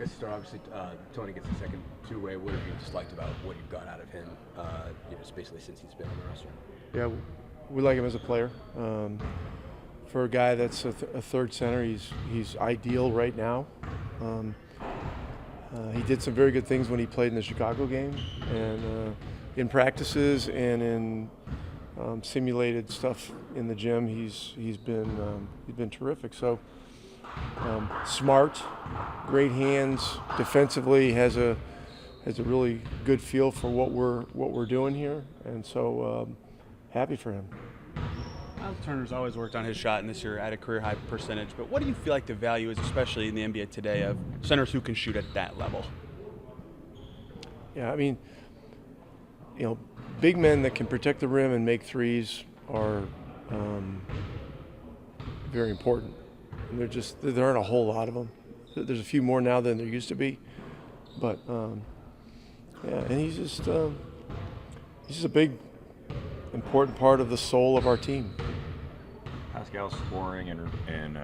guess start obviously. Tony gets the second two-way. What have you disliked about what you've got out of him? Just basically since he's been on the roster. Yeah, we like him as a player. For a guy that's a third center, he's ideal right now. He did some very good things when he played in the Chicago game, and in practices and in simulated stuff in the gym, he's been terrific. So smart, great hands, defensively has a really good feel for what we're doing here, and so happy for him. Myles Turner's always worked on his shot, and this year at a career-high percentage. But what do you feel like the value is, especially in the NBA today, of centers who can shoot at that level? Yeah, I mean, big men that can protect the rim and make threes are very important. And there aren't a whole lot of them. There's a few more now than there used to be. But, yeah, and he's just a big, important part of the soul of our team. Pascal's scoring and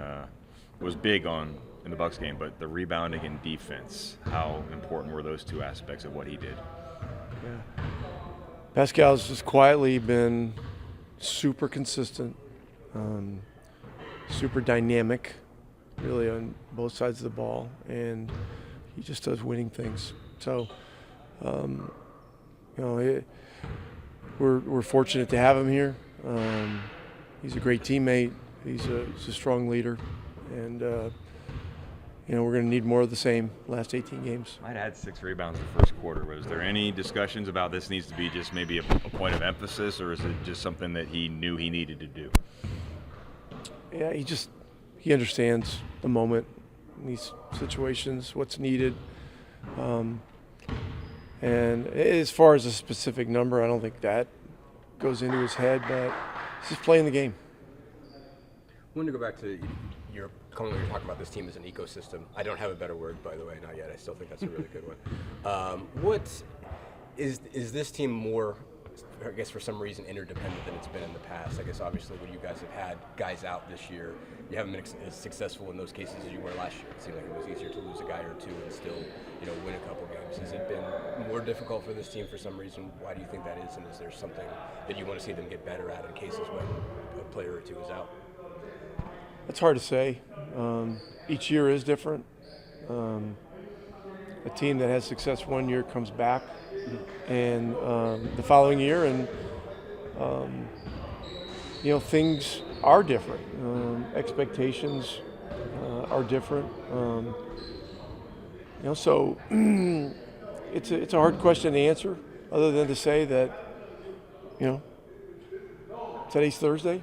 was big in the Bucks game, but the rebounding and defense, how important were those two aspects of what he did? Yeah. Pascal's just quietly been super consistent, super dynamic, really on both sides of the ball, and he just does winning things. So, we're fortunate to have him here. He's a great teammate. He's a strong leader, and we're going to need more of the same last 18 games. Might have had 6 rebounds in the first quarter. Was there any discussions about this needs to be just maybe a point of emphasis, or is it just something that he knew he needed to do? Yeah, he understands the moment in these situations, what's needed. And as far as a specific number, I don't think that goes into his head, but he's just playing the game. I wanted to go back to your comment when you're talking about this team as an ecosystem. I don't have a better word, by the way, not yet. I still think that's a really good one. What is this team more, I guess for some reason, interdependent than it's been in the past? I guess obviously when you guys have had guys out this year, you haven't been as successful in those cases as you were last year. It seemed like it was easier to lose a guy or two and still, win a couple games. Has it been more difficult for this team for some reason? Why do you think that is? And is there something that you want to see them get better at in cases when a player or two is out? It's hard to say. Each year is different. A team that has success one year comes back, and the following year, and things are different. Expectations are different. So it's a hard question to answer, other than to say that today's Thursday.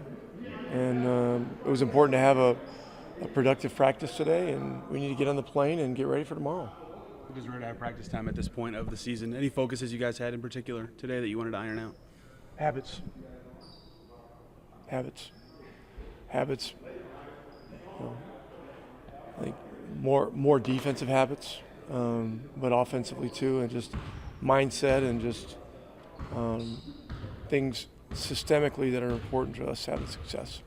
And it was important to have a productive practice today, and we need to get on the plane and get ready for tomorrow. Because we're at practice time at this point of the season. Any focuses you guys had in particular today that you wanted to iron out? Habits. I think more defensive habits, but offensively too, and just mindset and just things systemically that are important to us having success.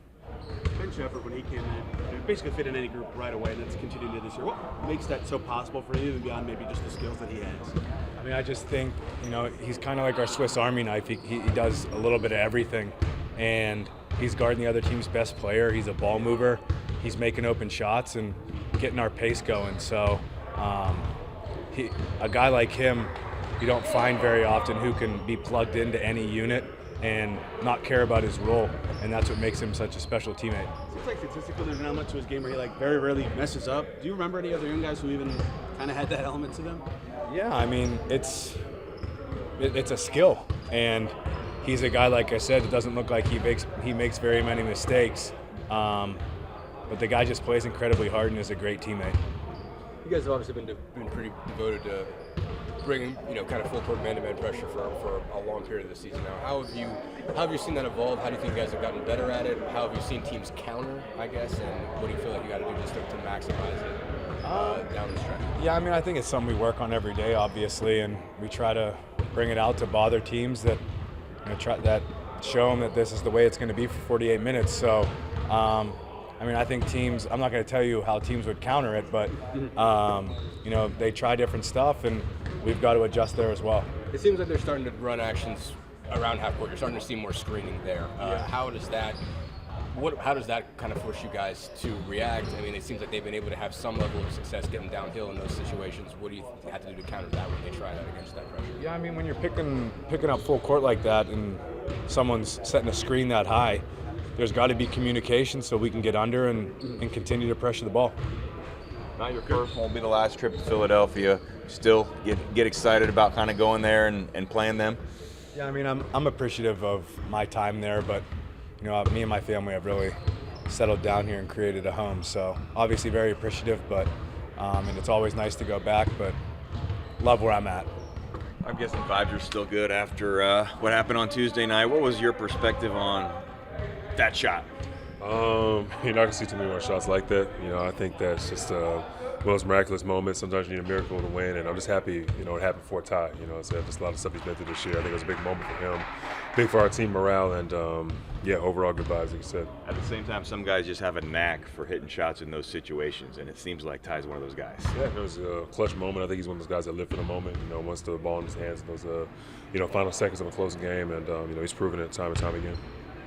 Ben Shepard, when he came in, basically fit in any group right away, and that's continued to this year. What makes that so possible for him, even beyond maybe just the skills that he has? I mean, I just think, he's kind of like our Swiss Army knife. He does a little bit of everything, and he's guarding the other team's best player. He's a ball mover. He's making open shots and getting our pace going. So a guy like him, you don't find very often, who can be plugged into any unit and not care about his role, and that's what makes him such a special teammate. Seems like statistically there's not much to his game where he very rarely messes up. Do you remember any other young guys who even kind of had that element to them? Yeah, I mean, it's a skill, and he's a guy, like I said, it doesn't look like he makes very many mistakes, but the guy just plays incredibly hard and is a great teammate. You guys have obviously been pretty devoted to bringing kind of full court man-to-man pressure for a long period of the season now. How have you seen that evolve? How do you think you guys have gotten better at it? How have you seen teams counter, I guess, and what do you feel like you got to do just to maximize it down the stretch? Yeah, I mean, I think it's something we work on every day, obviously, and we try to bring it out to bother teams that show them that this is the way it's going to be for 48 minutes. So I mean, I think teams, I'm not going to tell you how teams would counter it, but, they try different stuff, and we've got to adjust there as well. It seems like they're starting to run actions around half court. You're starting to see more screening there. How does that kind of force you guys to react? I mean, it seems like they've been able to have some level of success getting downhill in those situations. What do you have to do to counter that when they try that against that pressure? Yeah, I mean, when you're picking up full court like that and someone's setting a screen that high, there's got to be communication so we can get under and continue to pressure the ball. Not your first, won't be the last trip to Philadelphia. Still get excited about kind of going there and playing them? Yeah, I mean, I'm appreciative of my time there, but me and my family have really settled down here and created a home. So obviously very appreciative, but and it's always nice to go back, but love where I'm at. I'm guessing vibes are still good after what happened on Tuesday night. What was your perspective on that shot? I can see too many more shots like that. I think that's just one of those miraculous moments. Sometimes you need a miracle to win, and I'm just happy, it happened for Ty. So just a lot of stuff he's been through this year. I think it was a big moment for him, big for our team morale, and overall good vibes, like you said. At the same time, some guys just have a knack for hitting shots in those situations, and it seems like Ty's one of those guys. Yeah, it was a clutch moment. I think he's one of those guys that live for the moment. Once the ball in his hands in those final seconds of a closing game, and he's proven it time and time again.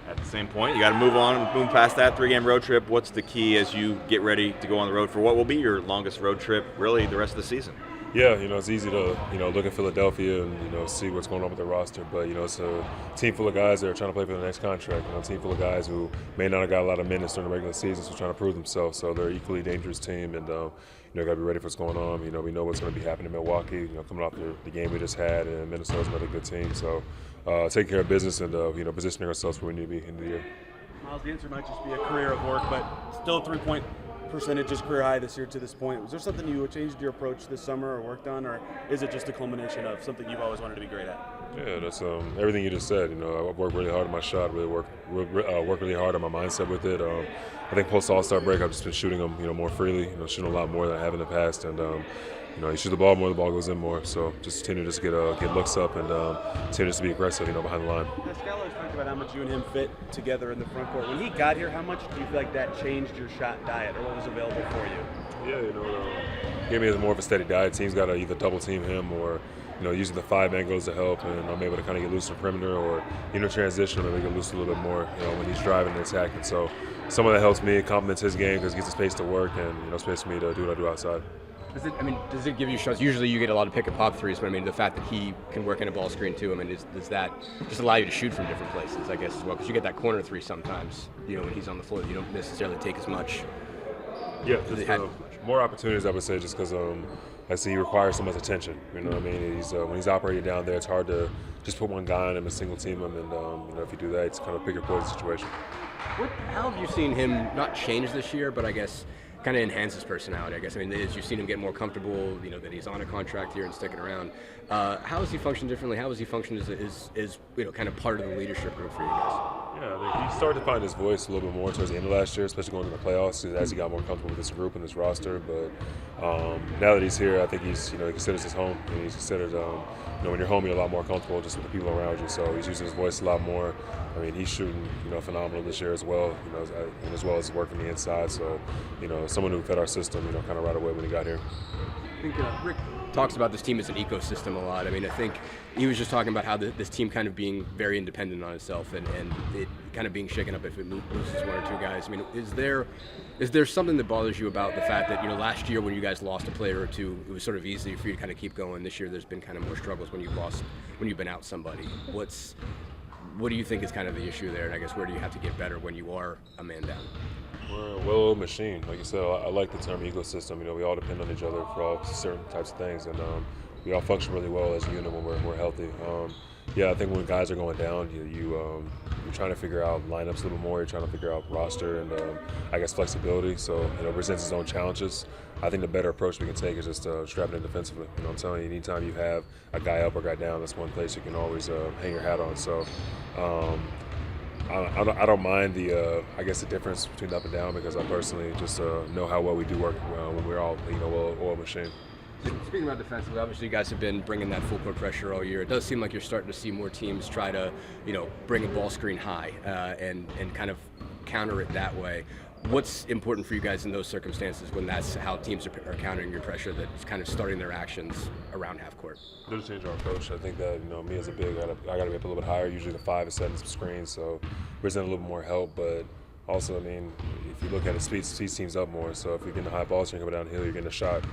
At the same point, you got to move on and move past that 3-game road trip. What's the key as you get ready to go on the road for what will be your longest road trip, really, the rest of the season? Yeah, it's easy to, look at Philadelphia and, see what's going on with the roster. But, it's a team full of guys that are trying to play for the next contract. A team full of guys who may not have got a lot of minutes during the regular season, so trying to prove themselves. So they're an equally dangerous team, and, got to be ready for what's going on. We know what's going to be happening in Milwaukee, coming off the game we just had, and Minnesota's another good team. So taking care of business and, positioning ourselves where we need to be in the year. Myles, the answer might just be a career of work, but still 3-point percentage is career high this year to this point. Was there something you changed your approach this summer or worked on, or is it just a culmination of something you've always wanted to be great at? Yeah, that's everything you just said. I worked really hard on my shot, worked really hard on my mindset with it. I think post All-Star break, I've just been shooting them, more freely, shooting a lot more than I have in the past, and you shoot the ball more, the ball goes in more. So just continue to get looks up and continue to be aggressive, behind the line. Pascal always talked about how much you and him fit together in the front court. When he got here, how much do you feel like that changed your shot diet, or what was available for you? Yeah, gave me more of a steady diet. Teams got to either double team him or, using the 5 angles to help, and I'm able to kind of get loose in the perimeter, or transition, maybe get loose a little bit more, when he's driving and attacking. So some of that helps me, complements his game because it gives the space to work and space for me to do what I do outside. Does it give you shots? Usually you get a lot of pick and pop threes, but the fact that he can work in a ball screen too, does that just allow you to shoot from different places, I guess, as well? Because you get that corner three sometimes, when he's on the floor, you don't necessarily take as much. Yeah, just more opportunities, I would say, just because I see he requires so much attention. He's when he's operating down there, it's hard to just put one guy on him and single team him, and if you do that, it's kind of pick your poison situation. How have you seen him not change this year, but I guess kind of enhance his personality, I guess? As you've seen him get more comfortable, that he's on a contract here and sticking around. How has he functioned differently? How has he functioned as kind of part of the leadership group for you guys? Yeah, I think he started to find his voice a little bit more towards the end of last year, especially going to the playoffs as he got more comfortable with this group and this roster. But now that he's here, I think he considers his home. And he's considered, when you're home, you're a lot more comfortable just with the people around you. So he's using his voice a lot more. He's shooting, phenomenal this year as well, and as well as working the inside. So, someone who fed our system, kind of right away when he got here. I think Rick talks about this team as an ecosystem a lot. I think he was just talking about how this team kind of being very independent on itself and it kind of being shaken up if it loses 1 or 2 guys. Is there something that bothers you about the fact that, last year when you guys lost a player or two, it was sort of easy for you to kind of keep going? This year there's been kind of more struggles when you've been out somebody. What do you think is kind of the issue there? And I guess where do you have to get better when you are a man down? We're a well-oiled machine. Like you said, I like the term ecosystem. We all depend on each other for all certain types of things, and we all function really well as a unit when we're healthy. I think when guys are going down, you're trying to figure out lineups a little more. You're trying to figure out roster and I guess flexibility. So it presents its own challenges. I think the better approach we can take is just strapping in defensively. I'm telling you, anytime you have a guy up or guy down, that's one place you can always hang your hat on. So I don't mind the difference between the up and down, because I personally just know how well we do work when we're all well-oiled machine. Speaking about defensively, obviously you guys have been bringing that full court pressure all year. It does seem like you're starting to see more teams try to, bring a ball screen high and kind of counter it that way. What's important for you guys in those circumstances when that's how teams are countering your pressure, that's kind of starting their actions around half court? Just change our approach. I think that me as a big, I got to be up a little bit higher. Usually the 5 is setting some screens, so present a little bit more help. But also, I mean, if you look at it, speeds teams up more. So if you're getting a high ball, so you're coming downhill, you're getting a shot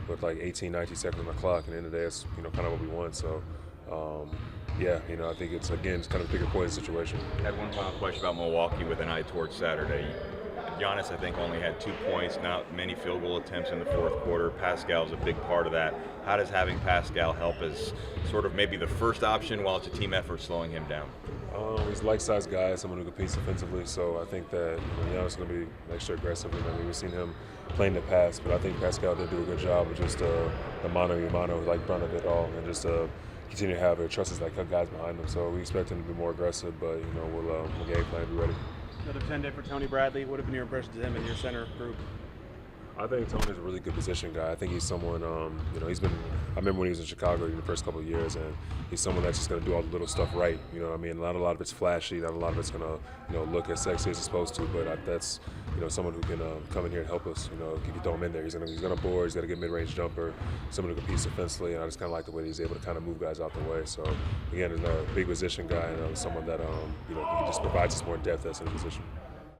with like 18, 19 seconds on the clock. And at the end of the day, it's kind of what we want. So. Yeah, I think it's kind of a bigger point situation. I had one final question about Milwaukee with an eye towards Saturday. Giannis, I think, only had 2 points, not many field goal attempts in the fourth quarter. Pascal's a big part of that. How does having Pascal help as sort of maybe the first option while it's a team effort slowing him down? He's a like-sized guy, someone who competes defensively, so I think that Giannis is going to be extra aggressive. I mean, we've seen him play in the past, but I think Pascal did do a good job of just the mano like brunt of it all, and just continue to have it. Trust his guys behind him, so we expect him to be more aggressive. But we'll game plan, be ready. Another 10-day for Tony Bradley. What have been your impressions of him in your center group? I think Tony's a really good position guy. I think he's someone, he's been. I remember when he was in Chicago in the first couple of years, and he's someone that's just going to do all the little stuff right. You know what I mean? Not a lot of it's flashy. Not a lot of it's going to, look as sexy as it's supposed to. But that's, someone who can come in here and help us. If you throw him in there, he's going to board. He's got a good mid-range jumper. Someone who competes defensively, and I just kind of like the way he's able to kind of move guys out the way. So again, he's a big position guy, and someone that he just provides us more depth that's in the position.